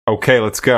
Okay, let's go.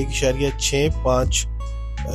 1.65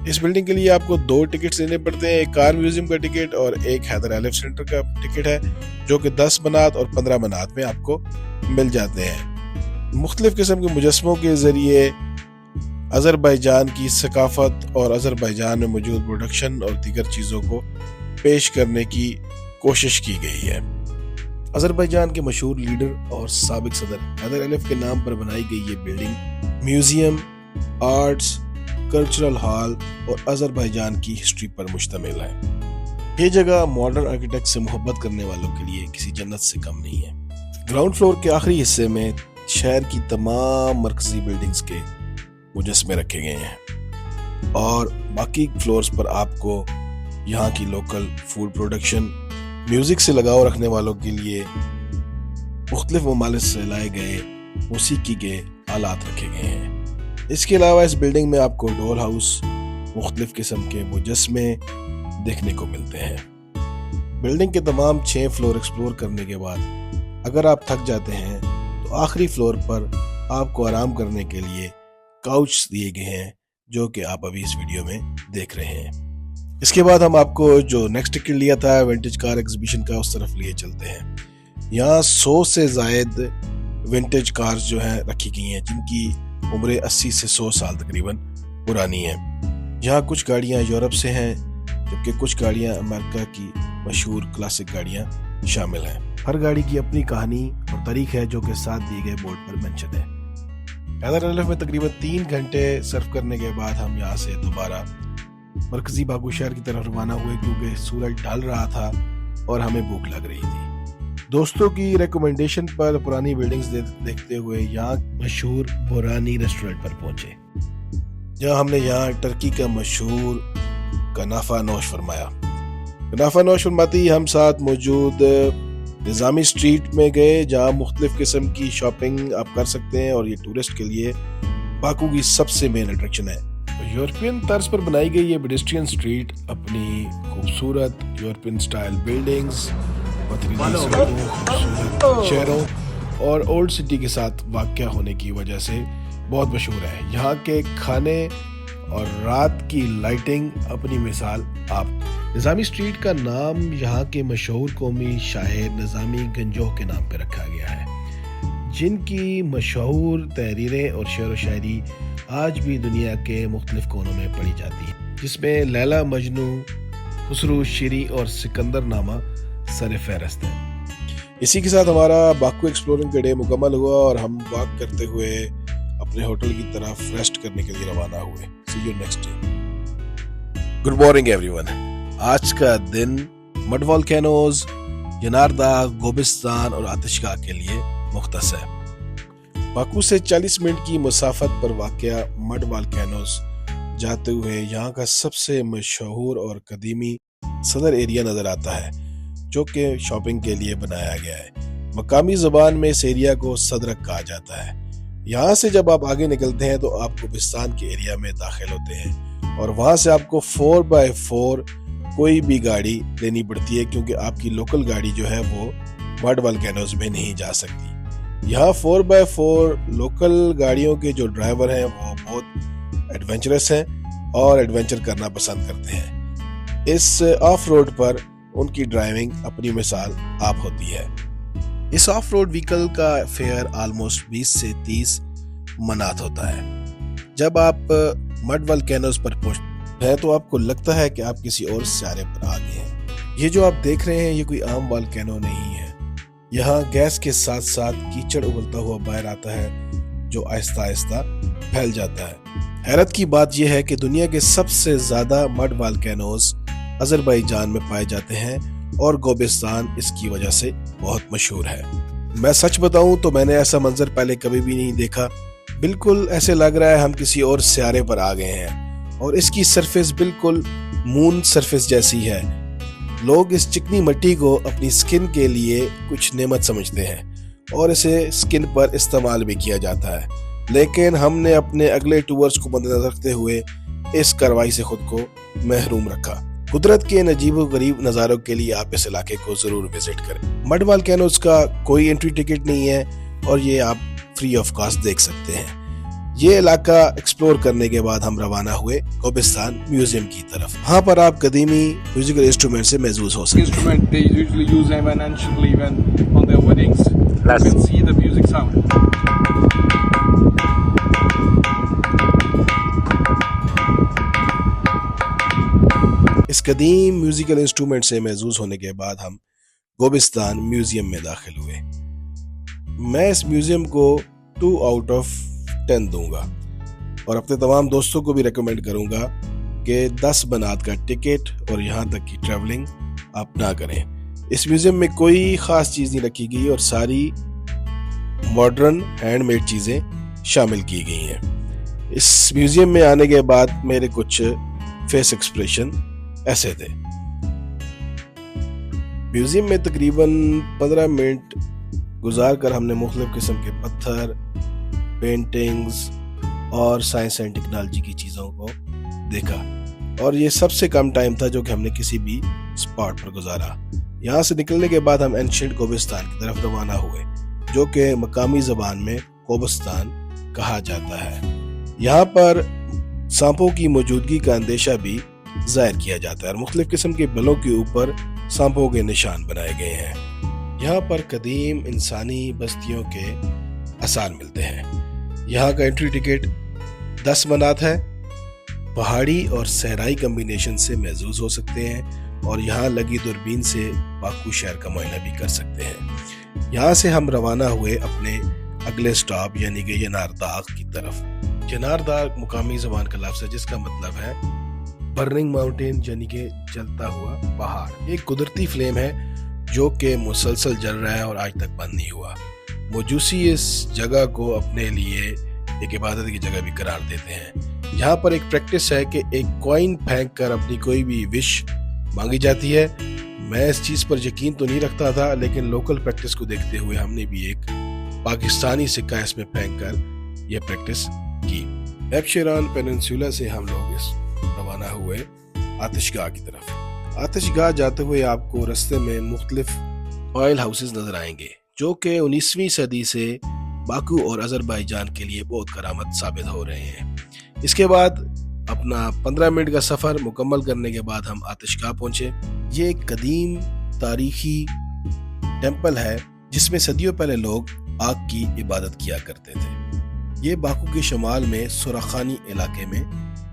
us building کے لیے آپ کو 2 ٹکٹس لینے پڑتے ہیں، ایک کار میوزیم کا ٹکٹ اور ایک حیدر ایلیف سینٹر کا ٹکٹ ہے، جو کہ 10 منات اور 15 منات میں آپ کو مل جاتے ہیں۔ مختلف قسم کے مجسموں کے ذریعے آذربائیجان کی ثقافت اور آذربائیجان میں موجود پروڈکشن اور دیگر چیزوں کو پیش کرنے کی کوشش کی گئی ہے۔ آذربائیجان کے مشہور لیڈر اور سابق صدر حیدر ایلیف کے نام پر بنائی گئی یہ building museum, arts, cultural hall اور آذربائیجان کی ہسٹری پر مشتمل ہے۔ یہ جگہ ماڈرن آرکیٹیکٹ سے محبت کرنے والوں کے لیے کسی جنت سے کم نہیں ہے۔ گراؤنڈ فلور کے آخری حصے میں شہر کی تمام مرکزی بلڈنگز کے مجسمے رکھے گئے ہیں اور باقی فلورز پر آپ کو یہاں کی لوکل فوڈ پروڈکشن، میوزک سے لگاؤ رکھنے والوں کے لیے مختلف ممالک سے لائے گئے موسیقی کے آلات رکھے گئے ہیں۔ اس کے علاوہ اس بلڈنگ میں آپ کو ڈول ہاؤس، مختلف قسم کے مجسمے دیکھنے کو ملتے ہیں۔ بلڈنگ کے تمام 6 فلور ایکسپلور کرنے کے بعد اگر آپ تھک جاتے ہیں تو آخری فلور پر آپ کو آرام کرنے کے لیے کاؤچ دیے گئے ہیں، جو کہ آپ ابھی اس ویڈیو میں دیکھ رہے ہیں۔ اس کے بعد ہم آپ کو جو نیکسٹ ٹکٹ لیا تھا ونٹیج کار ایگزیبیشن کا، اس طرف لیے چلتے ہیں۔ یہاں 100 سے زائد ونٹیج کارز جو ہیں رکھی گئی ہیں، جن کی عمر 80 سے 100 سال تقریباً پرانی ہے۔ یہاں کچھ گاڑیاں یورپ سے ہیں، جبکہ کچھ گاڑیاں امریکہ کی مشہور کلاسک گاڑیاں شامل ہیں۔ ہر گاڑی کی اپنی کہانی اور تاریخ ہے، جو کہ ساتھ دیے گئے بورڈ پر مینشن ہے۔ حیدر ایلیف میں تقریباً 3 گھنٹے سرف کرنے کے بعد ہم یہاں سے دوبارہ مرکزی باکو شہر کی طرف روانہ ہوئے، کیونکہ سورج ڈھل رہا تھا اور ہمیں بھوک لگ رہی تھی۔ دوستوں کی ریکمنڈیشن پر پرانی بلڈنگز دیکھتے ہوئے یہاں مشہور بورانی ریسٹورنٹ پر پہنچے، جہاں ہم نے یہاں ٹرکی کا مشہور کنافہ نوش فرمایا۔ کنافہ نوش فرماتی ہم ساتھ موجود نظامی اسٹریٹ میں گئے، جہاں مختلف قسم کی شاپنگ آپ کر سکتے ہیں اور یہ ٹورسٹ کے لیے باکو کی سب سے مین اٹریکشن ہے۔ یورپین طرز پر بنائی گئی یہ پیڈسٹرین اسٹریٹ اپنی خوبصورت یورپین سٹائل بلڈنگز، پتھریلی سڑکوں، خوبصورت شہروں اور اولڈ سٹی کے ساتھ واقع ہونے کی وجہ سے بہت مشہور ہے۔ یہاں کے کھانے اور رات کی لائٹنگ اپنی مثال آپ۔ نظامی اسٹریٹ کا نام یہاں کے مشہور قومی شاعر نظامی گنجوہ کے نام پہ رکھا گیا ہے، جن کی مشہور تحریریں اور شعر و شاعری آج بھی دنیا کے مختلف کونوں میں پڑھی جاتی ہے، جس میں لیلا مجنو، خسرو شیری اور سکندر نامہ سر فہرست ہے۔ اسی کے ساتھ ہمارا باکو ایکسپلورنگ کا ڈے مکمل ہوا اور ہم واک کرتے ہوئے اپنے ہوٹل کی طرف ریسٹ کرنے کے لیے روانہ ہوئے۔ See you next day. Good morning every one. آج کا دن مڈ والکینوز، یناردا، گوبستان اور آتش گاہ کے لیے مختص ہے۔ باکو سے 40 منٹ کی مسافت پر واقع مڈ والکینوز جاتے ہوئے یہاں کا سب سے مشہور اور قدیمی صدر ایریا نظر آتا ہے، جو کہ شاپنگ کے لیے بنایا گیا ہے۔ مقامی زبان میں اس ایریا کو صدرک کہا جاتا ہے۔ یہاں سے جب آپ آگے نکلتے ہیں تو آپ گوبستان کے ایریا میں داخل ہوتے ہیں اور وہاں سے آپ کو 4x4 کوئی بھی گاڑی لینی پڑتی ہے، کیونکہ آپ کی لوکل گاڑی جو ہے وہ مڈ والکینوز میں نہیں جا سکتی۔ یہاں 4x4 لوکل گاڑیوں کے جو ڈرائیور ہیں وہ بہت ایڈونچرس ہیں اور ایڈونچر کرنا پسند کرتے ہیں۔ اس آف روڈ پر ان کی ڈرائیونگ اپنی مثال آپ ہوتی ہے۔ اس آف روڈ وہیکل کا فیئر آلموسٹ 20 سے 30 منات ہوتا ہے۔ جب آپ مڈ والکینوز پر پہنچتے ہیں تو آپ کو لگتا ہے کہ آپ کسی اور سیارے پر آ گئے ہیں۔ یہ جو آپ دیکھ رہے ہیں یہ کوئی عام والکینو نہیں ہے۔ یہاں گیس کے ساتھ ساتھ کیچڑ ابلتا ہوا باہر آتا ہے، جو آہستہ آہستہ پھیل جاتا ہے۔ حیرت کی بات یہ ہے کہ دنیا کے سب سے زیادہ مڈ والکینوز آذربائیجان میں پائے جاتے ہیں اور گوبستان اس کی وجہ سے بہت مشہور ہے۔ میں سچ بتاؤں تو میں نے ایسا منظر پہلے کبھی بھی نہیں دیکھا۔ بالکل ایسے لگ رہا ہے ہم کسی اور سیارے پر آ گئے ہیں، اور اس کی سرفیس بالکل مون سرفیس جیسی ہے۔ لوگ اس چکنی مٹی کو اپنی سکن کے لیے کچھ نعمت سمجھتے ہیں اور اسے سکن پر استعمال بھی کیا جاتا ہے، لیکن ہم نے اپنے اگلے ٹورز کو مد نظر رکھتے ہوئے اس کارروائی سے خود کو محروم رکھا۔ قدرت کے ان عجیب و غریب نظاروں کے لیے آپ اس علاقے کو ضرور وزٹ کریں۔ مڈ والکینوز کا کوئی انٹری ٹکٹ نہیں ہے اور یہ آپ فری آف کاسٹ دیکھ سکتے ہیں۔ یہ علاقہ ایکسپلور کرنے کے بعد ہم روانہ ہوئے کوبستان میوزیم کی طرف. وہاں پر آپ قدیمی میوزیکل انسٹرومنٹ سے محظوظ ہو سکتے ہیں. They usually use them anciently when on their weddings. You can see the music sound. اس قدیم میوزیکل انسٹرومنٹ سے محظوظ ہونے کے بعد ہم کوبستان میوزیم میں داخل ہوئے. میں اس میوزیم کو 2 آؤٹ آف 10 دوں گا اور اپنے تمام دوستوں کو بھی ریکمینڈ کروں گا کہ 10 بنات کا ٹکٹ اور یہاں تک کی ٹریولنگ آپ نہ کریں. اس میوزیم میں کوئی خاص چیز نہیں رکھی گئی اور ساری ماڈرن ہینڈ میڈ چیزیں شامل کی گئی ہیں. اس میوزیم میں آنے کے بعد میرے کچھ فیس ایکسپریشن ایسے تھے. میوزیم میں تقریباً 15 منٹ گزار کر ہم نے مختلف قسم کے پتھر، پینٹنگز اور سائنس اینڈ ٹیکنالوجی کی چیزوں کو دیکھا اور یہ سب سے کم ٹائم تھا جو کہ ہم نے کسی بھی اسپاٹ پر گزارا. یہاں سے نکلنے کے بعد ہم اینشنٹ کوبستان کی طرف روانہ ہوئے جو کہ مقامی زبان میں کوبستان کہا جاتا ہے. یہاں پر سانپوں کی موجودگی کا اندیشہ بھی ظاہر کیا جاتا ہے اور مختلف قسم کے بلوں کے اوپر سانپوں کے نشان بنائے گئے ہیں. یہاں پر قدیم انسانی بستیوں کے آثار ملتے ہیں. یہاں کا انٹری ٹکٹ 10 منات ہے. پہاڑی اور صحرائی کمبینیشن سے محظوظ ہو سکتے ہیں اور یہاں لگی دوربین سے باکو شہر کا معائنہ بھی کر سکتے ہیں. یہاں سے ہم روانہ ہوئے اپنے اگلے سٹاپ یعنی کہ ینار داغ کی طرف. ینار داغ مقامی زبان کا لفظ ہے جس کا مطلب ہے برننگ ماؤنٹین یعنی کہ جلتا ہوا پہاڑ. ایک قدرتی فلیم ہے جو کہ مسلسل جل رہا ہے اور آج تک بند نہیں ہوا. موجوسی اس جگہ کو اپنے لیے ایک عبادت کی جگہ بھی قرار دیتے ہیں. یہاں پر ایک پریکٹس ہے کہ ایک کوائن پھینک کر اپنی کوئی بھی وش مانگی جاتی ہے. میں اس چیز پر یقین تو نہیں رکھتا تھا لیکن لوکل پریکٹس کو دیکھتے ہوئے ہم نے بھی ایک پاکستانی سکہ اس میں پھینک کر یہ پریکٹس کی. ایبشیران پیننسولا سے ہم لوگ روانہ ہوئے آتش گاہ کی طرف. آتش گاہ جاتے ہوئے آپ کو رستے میں مختلف آئل ہاؤسز نظر آئیں گے جو کہ 19ویں صدی سے باکو اور آذربائیجان کے لیے بہت کرامت ثابت ہو رہے ہیں. اس کے بعد اپنا 15 منٹ کا سفر مکمل کرنے کے بعد ہم آتش گاہ پہنچے. یہ ایک قدیم تاریخی ٹیمپل ہے جس میں صدیوں پہلے لوگ آگ کی عبادت کیا کرتے تھے. یہ باکو کے شمال میں سوراخانی علاقے میں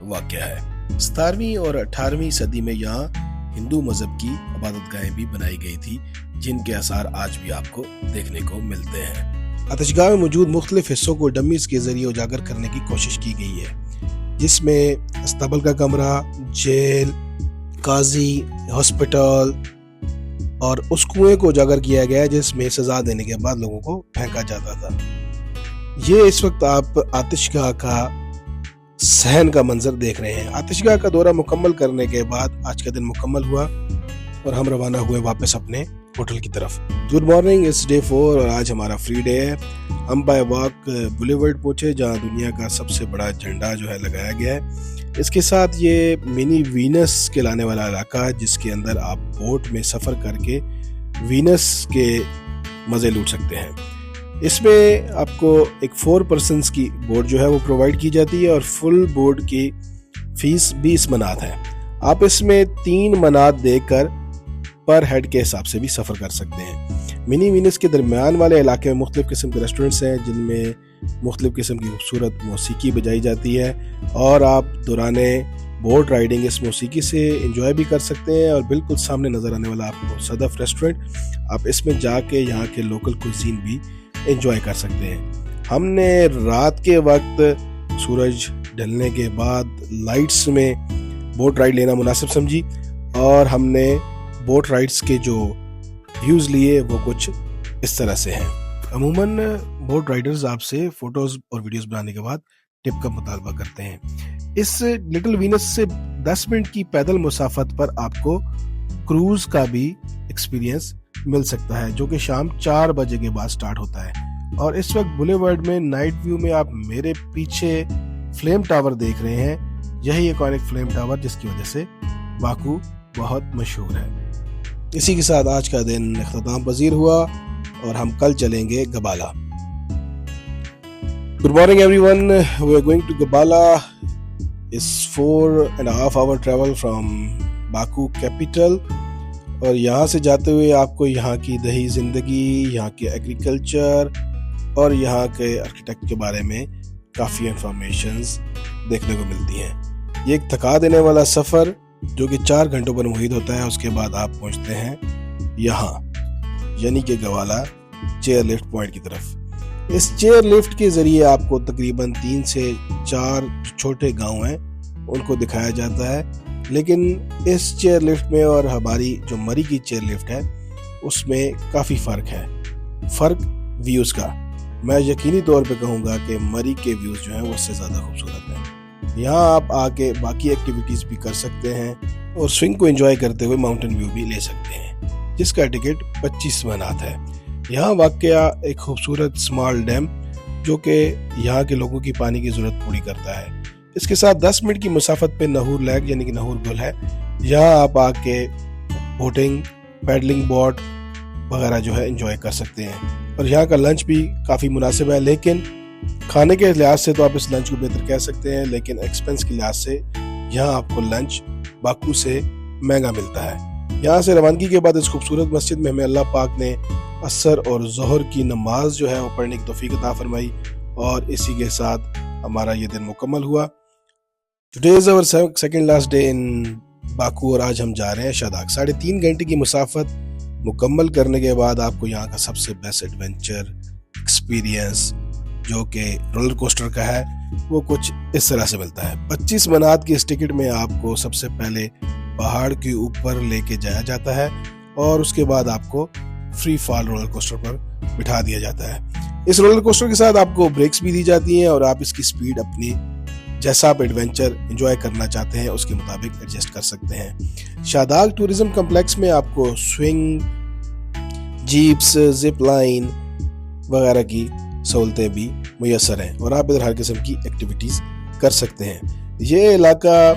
واقع ہے. 17ویں اور 18ویں صدی میں یہاں ہندو مذہب کی عبادت گاہیں بھی بنائی گئی تھی جن کے آثار آج بھی آپ کو دیکھنے کو ملتے ہیں. آتش گاہ میں موجود مختلف حصوں کو ڈمیز کے ذریعے اجاگر کرنے کی کوشش کی گئی ہے جس میں استبل کا کمرہ، جیل، قاضی، ہاسپٹل اور اس کنویں کو اجاگر کیا گیا ہے جس میں سزا دینے کے بعد لوگوں کو پھینکا جاتا تھا. یہ اس وقت آپ آتش گاہ کا صحن کا منظر دیکھ رہے ہیں. آتش گاہ کا دورہ مکمل کرنے کے بعد آج کا دن مکمل ہوا اور ہم روانہ ہوئے واپس اپنے ہوٹل کی طرف. گڈ مارننگ، اٹس ڈے 4 اور آج ہمارا فری ڈے ہے. ہم بائی واک بولیورڈ پہنچے جہاں دنیا کا سب سے بڑا جھنڈا جو ہے لگایا گیا ہے. اس کے ساتھ یہ منی وینس کہلانے والا علاقہ ہے جس کے اندر آپ بوٹ میں سفر کر کے وینس کے مزے لوٹ سکتے ہیں. اس میں آپ کو ایک 4 پرسنز کی بوٹ جو ہے وہ پرووائڈ کی جاتی ہے اور فل بوٹ کی فیس 20 منات ہے. آپ اس میں 3 منات دے کر پر ہیڈ کے حساب سے بھی سفر کر سکتے ہیں. منی وینس کے درمیان والے علاقے میں مختلف قسم کے ریسٹورنٹس ہیں جن میں مختلف قسم کی خوبصورت موسیقی بجائی جاتی ہے اور آپ دوران بوٹ رائڈنگ اس موسیقی سے انجوائے بھی کر سکتے ہیں. اور بالکل سامنے نظر آنے والا آپ کو صدف ریسٹورنٹ، آپ اس میں جا کے یہاں کے لوکل کوزین بھی انجوائے کر سکتے ہیں. ہم نے رات کے وقت سورج ڈھلنے کے بعد لائٹس میں بوٹ رائڈ لینا مناسب سمجھی اور ہم نے بوٹ رائڈس کے جو ویوز لیے وہ کچھ اس طرح سے ہیں. عموماً بوٹ رائڈرز آپ سے فوٹوز اور ویڈیوز بنانے کے بعد ٹپ کا مطالبہ کرتے ہیں. اس لٹل وینس سے 10 منٹ کی پیدل مسافت پر آپ کو کروز کا بھی ایکسپیرینس مل سکتا ہے جو کہ شام 4 بجے کے بعد سٹارٹ ہوتا ہے. اور اس وقت بولیورڈ میں نائٹ ویو میں آپ میرے پیچھے فلیم ٹاور دیکھ رہے ہیں. یہی ایکونک فلیم ٹاور جس کی وجہ سے باکو بہت مشہور ہے. اسی کے ساتھ آج کا دن اختتام پذیر ہوا اور ہم کل چلیں گے گبالا. Good morning everyone. We are going to Gabala. It's 4.5 hour travel from Baku capital. اور یہاں سے جاتے ہوئے آپ کو یہاں کی دہی زندگی، یہاں کے ایگریکلچر اور یہاں کے آرکیٹیکٹ کے بارے میں کافی انفارمیشنز دیکھنے کو ملتی ہیں. یہ ایک تھکا دینے والا سفر جو کہ 4 گھنٹوں پر محیط ہوتا ہے. اس کے بعد آپ پہنچتے ہیں یہاں یعنی کہ گوالا چیئر لفٹ پوائنٹ کی طرف. اس چیئر لفٹ کے ذریعے آپ کو تقریباً 3 سے 4 چھوٹے گاؤں ہیں ان کو دکھایا جاتا ہے. لیکن اس چیئر لفٹ میں اور ہماری جو مری کی چیئر لفٹ ہے اس میں کافی فرق ہے. فرق ویوز کا. میں یقینی طور پہ کہوں گا کہ مری کے ویوز جو ہیں وہ اس سے زیادہ خوبصورت ہیں. یہاں آپ آ کے باقی ایکٹیویٹیز بھی کر سکتے ہیں اور سوئنگ کو انجوائے کرتے ہوئے ماؤنٹین ویو بھی لے سکتے ہیں جس کا ٹکٹ 25 منات ہے. یہاں واقع ایک خوبصورت اسمال ڈیم جو کہ یہاں کے لوگوں کی پانی کی ضرورت پوری کرتا ہے. اس کے ساتھ 10 منٹ کی مسافت پہ نہور لیک یعنی کہ نہور گل ہے. یہاں آپ آ کے بوٹنگ، پیڈلنگ بوٹ وغیرہ جو ہے انجوائے کر سکتے ہیں. اور یہاں کا لنچ بھی کافی مناسب ہے. لیکن کھانے کے لحاظ سے تو آپ اس لنچ کو بہتر کہہ سکتے ہیں، لیکن ایکسپینس کے لحاظ سے یہاں آپ کو لنچ باکو سے مہنگا ملتا ہے. یہاں سے روانگی کے بعد اس خوبصورت مسجد میں ہمیں اللہ پاک نے عصر اور ظہر کی نماز جو ہے وہ پڑھنے کی توفیق عطا فرمائی اور اسی کے ساتھ ہمارا یہ دن مکمل ہوا. Today is our second last day in Baku اور آج ہم جا رہے ہیں شاداغ. 3.5 گھنٹے کی مسافت مکمل کرنے کے بعد آپ کو یہاں کا سب سے بیسٹ ایڈونچر ایکسپیرینس جو کہ رولر کوسٹر کا ہے وہ کچھ اس طرح سے ملتا ہے. 25 منات کی اس ٹکٹ میں آپ کو سب سے پہلے پہاڑ کے اوپر لے کے جایا جاتا ہے اور اس کے بعد آپ کو فری فال رولر کوسٹر پر بٹھا دیا جاتا ہے. اس رولر کوسٹر کے ساتھ آپ کو بریکس بھی دی جاتی ہیں اور آپ اس کی سپیڈ اپنی جیسا آپ ایڈونچر انجوائے کرنا چاہتے ہیں اس کے مطابق ایڈجسٹ کر سکتے ہیں. شاداغ ٹورزم کمپلیکس میں آپ کو سوئنگ، جیپس، زپ لائن وغیرہ کی سہولتیں بھی میسر ہیں اور آپ ادھر ہر قسم کی ایکٹیویٹیز کر سکتے ہیں. یہ علاقہ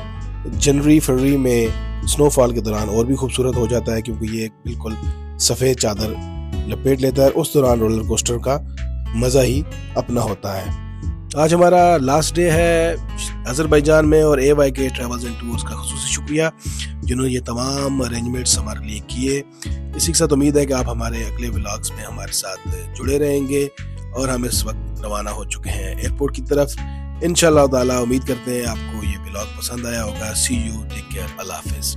جنوری فروری میں سنو فال کے دوران اور بھی خوبصورت ہو جاتا ہے کیونکہ یہ بالکل سفید چادر لپیٹ لیتا ہے. اس دوران رولر کوسٹر کا مزہ ہی اپنا ہوتا ہے. آج ہمارا لاسٹ ڈے ہے آذربائیجان میں اور AYK ٹریولز اینڈ ٹورز کا خصوصی شکریہ جنہوں نے یہ تمام ارینجمنٹس ہمارے لیے کیے. اسی کے ساتھ امید ہے کہ آپ ہمارے اگلے ولاگز میں ہمارے ساتھ جڑے رہیں گے اور ہم اس وقت روانہ ہو چکے ہیں ایئرپورٹ کی طرف. انشاءاللہ تعالی امید کرتے ہیں آپ کو یہ ولاگ پسند آیا ہوگا. سی یو، ٹیک کیئر، اللہ حافظ.